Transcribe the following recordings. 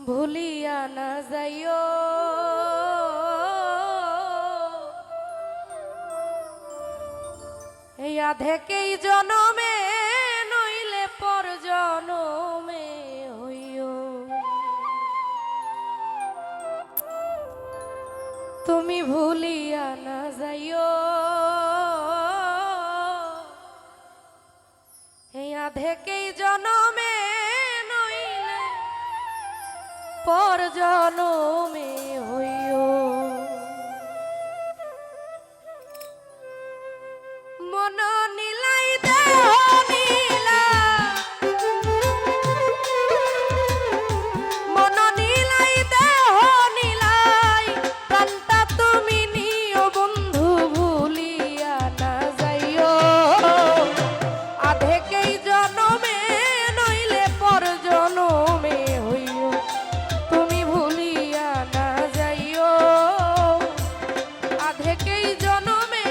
ভুলিয়া না যাইও এই আধেকেই জনমে নইলে পর জনমে হইও। তুমি ভুলিয়া না যাইও এই আধেকেই জনমে নইলে পর জনমে হইও। মন নীলাই দেহ নীলা মন নীলাই দেহ নীলাই প্রাণটা তুমি নিও বন্ধু ভুলিয়া না যাইও আধেকেই জনমে নইলে পর জনমে হইও। তুমি ভুলিয়া না যাইও আধেকেই জনমে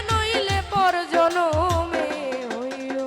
নইলে পর জনমে হইও।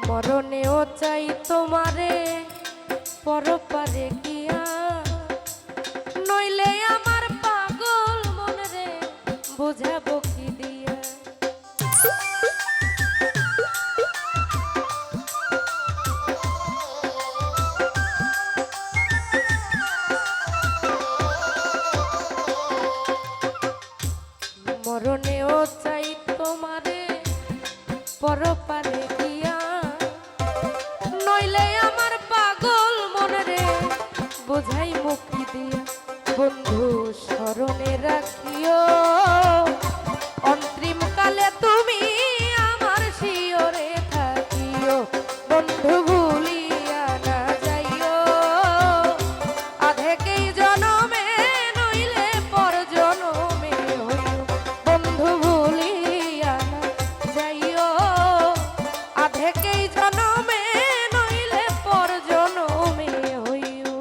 মরণেও চাই তোমারে পরপারে গিয়া নইলে আমার পাগল মনে রে বুঝাবো কি দিয়া। মরণেও চাই তোমারে পরপারে গিয়া নইলে আমার পাগল মনে রে বোঝাই মুক্তি দিয়া। বন্ধু স্মরণে রাখিও অন্তিম কালে তুমি আমার শিয়রে থাকিও। বন্ধু ভুলিয়া না যাইও আধেকেই জনমে নইলে পর জনমে হইও। বন্ধু ভুলিয়া না যাইও আধেকেই জনমে নইলে পর জনমে হইও।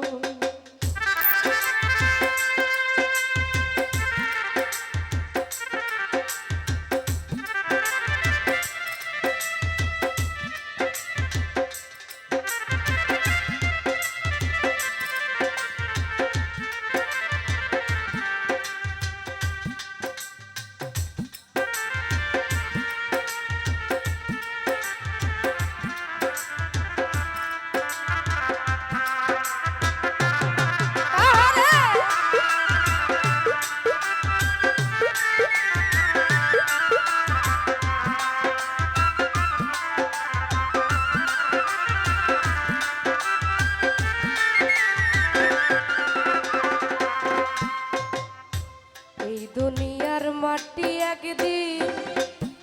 এই দুনিয়ার মাটি একদিন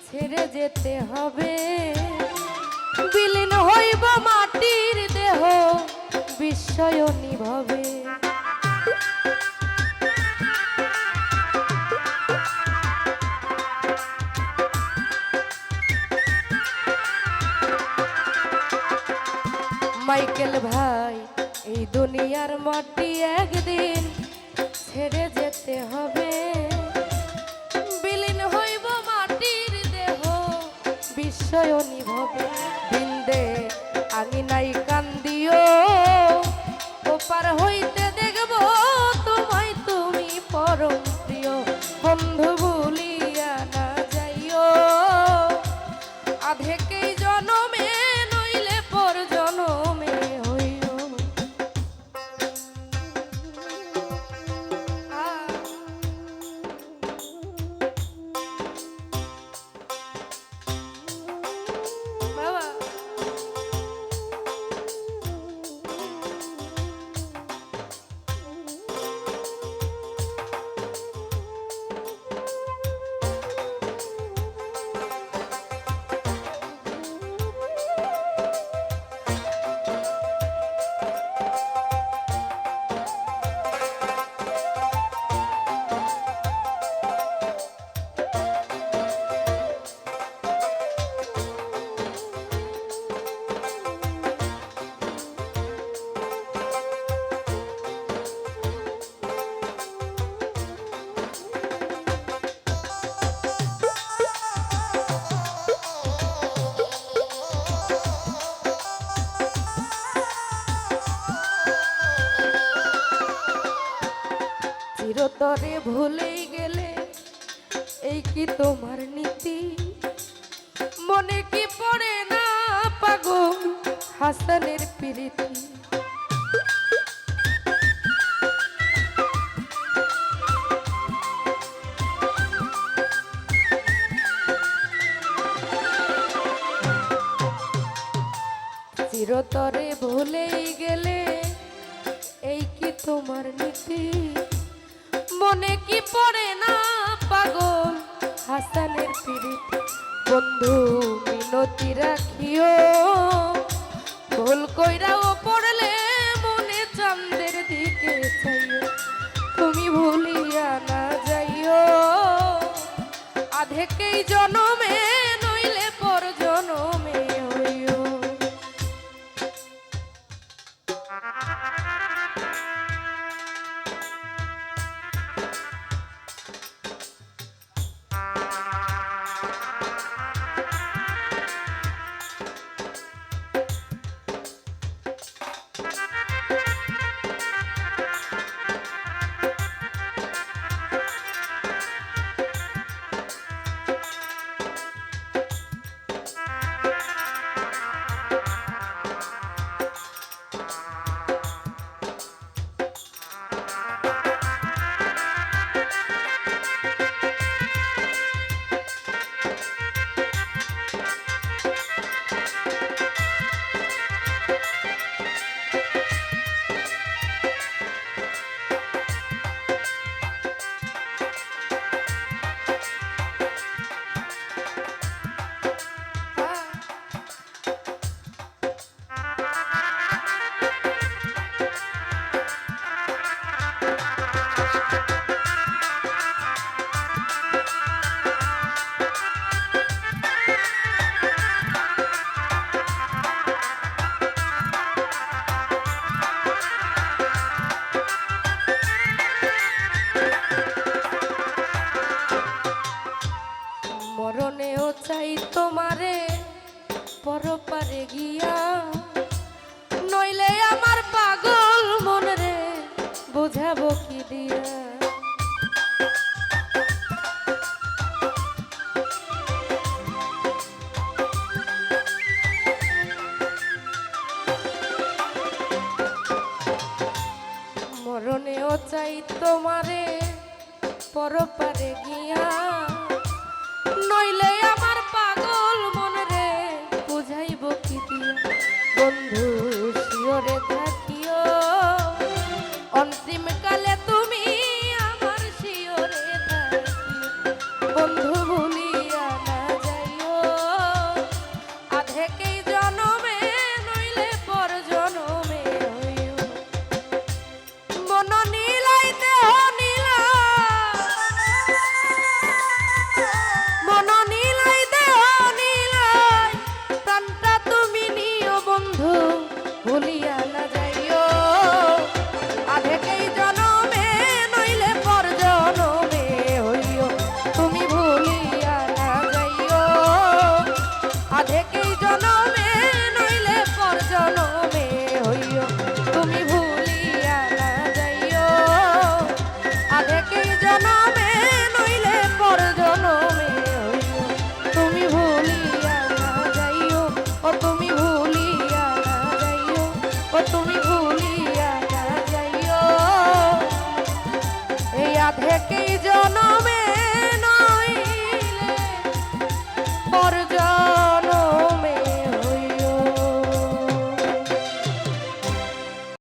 ছেড়ে যেতে হবে বিলীন হইব মাটির দেহ বিস্ময়নী ভাবে। মাইকেল ভাই এই দুনিয়ার মাটি একদিন ছেড়ে যেতে হবে বিলীন হইব মাটির দেহ বিস্ময়নী ভাবে। বিন্দে আঙিনাই কান্দিও ওপার হইতে দেখব তোমায় তুমি পরম প্রিয়। বন্ধু ভুলিয়া না যাইও আধেকেই জনমে নইলে পর জনমে হইও। চিরতরে ভুলেই গেলে এই কি তোমার নীতি মনে কি পড়ে না পাগল হাসানের প্রীতি চিরতরে ভুলেই গেলে এই কি তোমার নীতি মনে কি পড়ে না পাগল হাসানের প্রীতি বন্ধু মিনতি রাখিও ভুল কইরাও পড়লে মনে চাঁদের দিকে চাইও তুমি ভুলিয়া না যাইও আধেকেই জনমে নইলে পর জনমে হইও মরণেও চাই তোমারে পরপারে গিয়া নইলে আমার পাগল মন রে বুঝাবো কি দিয়া মরণেও চাই তোমারে পরপারে গিয়া নইলে আমার পাগল মন রে বুঝাইব কি দিয়া বন্ধু শিওরে থাকিও অন্তিম কালে তুমি আমার শিওরে থাকিও বন্ধু ভুলিয়া না যাইও আধেকেই জনমে নইলে পর জনমে হইও মন নীলাইতে নীলা মন নীলাই দেহ নীলাই প্রাণটা তুমি নিও বন্ধু ভুলিয়া না যাইও আধেকেই জনমে নইলে পর জনমে হইও তুমি ভুলিয়া না যাইও আধেকেই জনমে নইলে পর জনমে হইও তুমি ভুলিয়া না যাইও আধেকেই জনমে নইলে পর জনমে তুমি ভুলিয়া না যাইও ও তুমি ভুলিয়া না যাইও ও তুমি ভুলিয়া না যাইও এই আধেকেই জনমে নয়